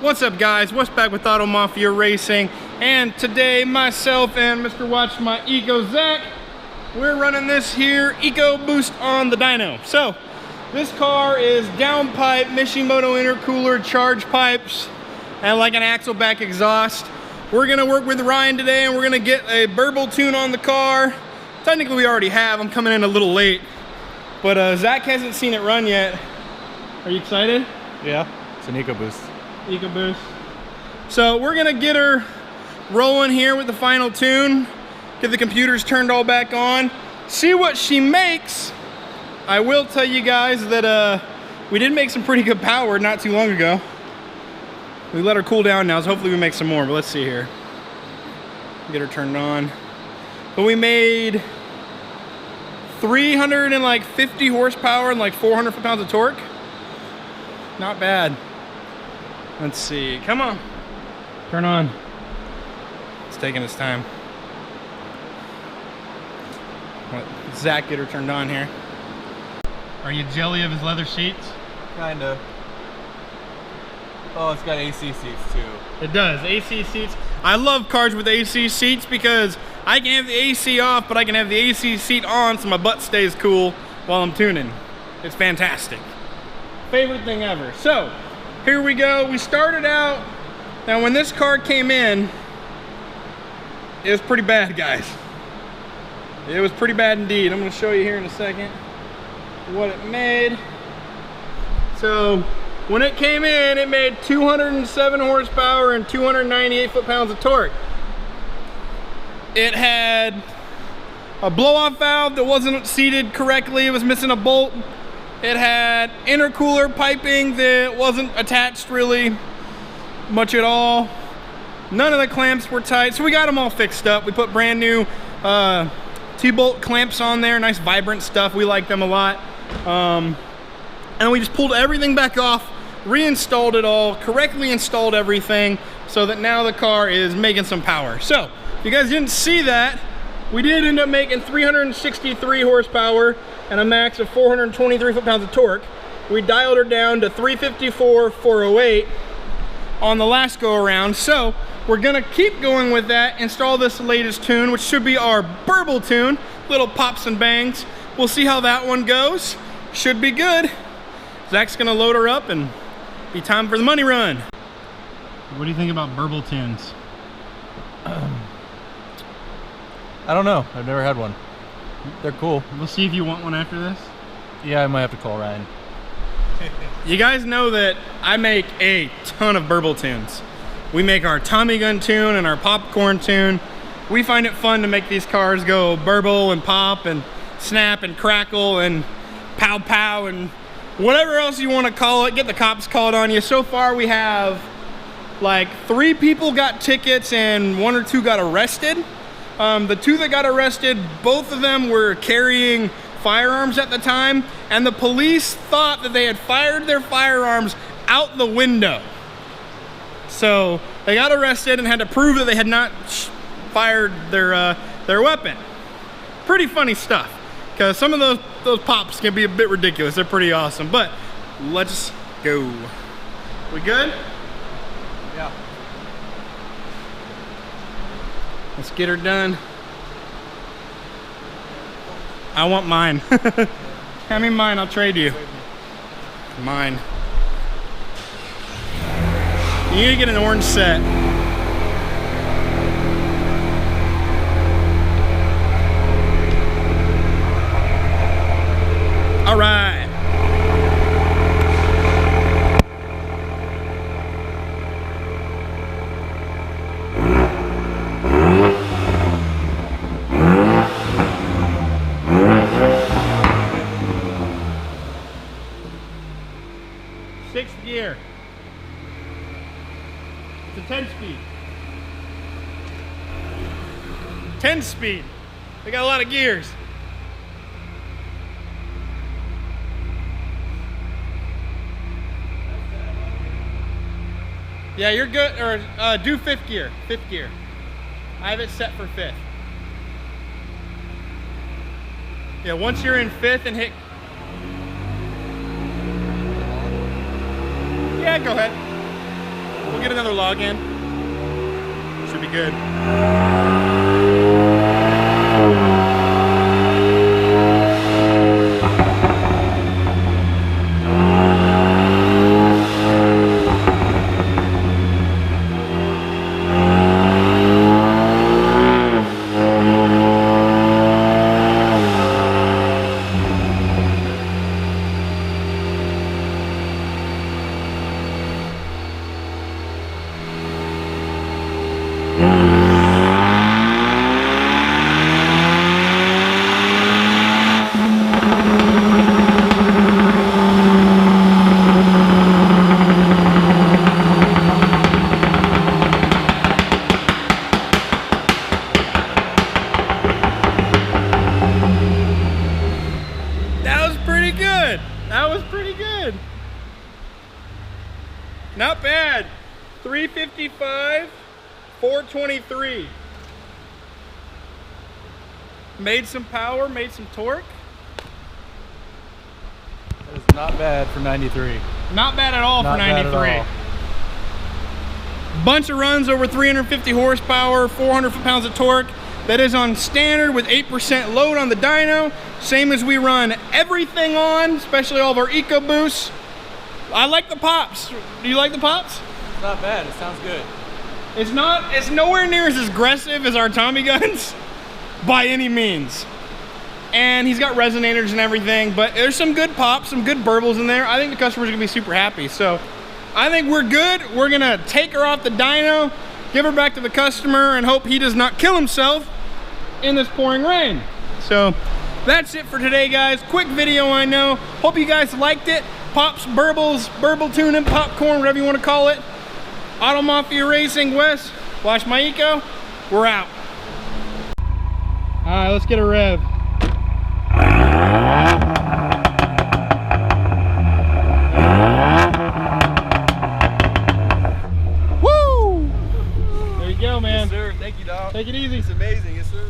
What's up, guys? What's back with Auto Mafia Racing? And today, myself and Mr. Watch My Eco Zach, we're running this here EcoBoost on the dyno. So, this car is downpipe, Mishimoto intercooler, charge pipes, and like an axle back exhaust. We're gonna work with Ryan today and we're gonna get a Burble tune on the car. Technically we already have, I'm coming in a little late. But Zach hasn't seen it run yet. Are you excited? Yeah, it's an EcoBoost. EcoBoost. So we're gonna get her rolling here with the final tune, get the computers turned all back on, see what she makes. I will tell you guys that we did make some pretty good power not too long ago. We let her cool down now, so hopefully we make some more, but let's see here. Get her turned on. But we made 350 horsepower and like 400 foot-pounds of torque. Not bad. Let's see, come on. Turn on. It's taking its time. Let Zach get her turned on here. Are you jelly of his leather seats? Kinda. Oh, it's got AC seats too. It does, AC seats. I love cars with AC seats because I can have the AC off, but I can have the AC seat on so my butt stays cool while I'm tuning. It's fantastic. Favorite thing ever. So, here we go. We started out, now when this car came in, it was pretty bad, guys. It was pretty bad indeed. I'm gonna show you here in a second what it made. So, when it came in, it made 207 horsepower and 298 foot-pounds of torque. It had a blow-off valve that wasn't seated correctly. It was missing a bolt. It had intercooler piping that wasn't attached really much at all. None of the clamps were tight, so we got them all fixed up. We put brand new T-bolt clamps on there, nice vibrant stuff. We like them a lot. And we just pulled everything back off, reinstalled it all, correctly installed everything, so that now the car is making some power. So, if you guys didn't see that, we did end up making 363 horsepower and a max of 423 foot-pounds of torque. We dialed her down to 354, 408 on the last go-around. So, we're gonna keep going with that, install this latest tune, which should be our Burble tune, little pops and bangs. We'll see how that one goes. Should be good. Zach's gonna load her up and be time for the money run. What do you think about Burble tunes? I don't know. I've never had one. They're cool. We'll see if you want one after this. Yeah, I might have to call Ryan. You guys know that I make a ton of Burble tunes. We make our Tommy gun tune and our popcorn tune. We find it fun to make these cars go burble and pop and snap and crackle and pow pow and whatever else you want to call it. Get the cops called on you. So far we have like 3 people got tickets and 1 or 2 got arrested. The 2 that got arrested, both of them were carrying firearms at the time, and the police thought that they had fired their firearms out the window. So they got arrested and had to prove that they had not fired their weapon. Pretty funny stuff, because some of those pops can be a bit ridiculous. They're pretty awesome, but let's go. We good? Yeah. Let's get her done. I want mine. Hand me mine, I'll trade you. Mine. You need to get an orange set. All right. Sixth gear. It's a 10-speed. 10-speed. They got a lot of gears. Yeah, you're good. Or do 5th gear. 5th gear. I have it set for 5th. Yeah, once you're in 5th and hit... Yeah, go ahead. We'll get another log in. Should be good. That was pretty good. Not bad. 355, 423. Made some power, made some torque. That is not bad for 93. Not bad at all for 93. Bunch of runs over 350 horsepower, 400 foot-pounds of torque. That is on standard with 8% load on the dyno. Same as we run everything on, especially all of our EcoBoosts. I like the pops. Do you like the pops? It's not bad, it sounds good. It's nowhere near as aggressive as our Tommy guns by any means. And he's got resonators and everything, but there's some good pops, some good burbles in there. I think the customer's gonna be super happy. So I think we're good. We're gonna take her off the dyno, give her back to the customer, and hope he does not kill himself in this pouring rain. So that's it for today, guys. Quick video, I know. Hope you guys liked it. Pops, burbles, burble tuning, popcorn, whatever you want to call it. Auto Mafia Racing, Wes, Wash My Eco. We're out. All right, let's get a rev. Woo! There you go, man. Yes, sir. Thank you, dog. Take it easy. It's amazing. Yes, sir.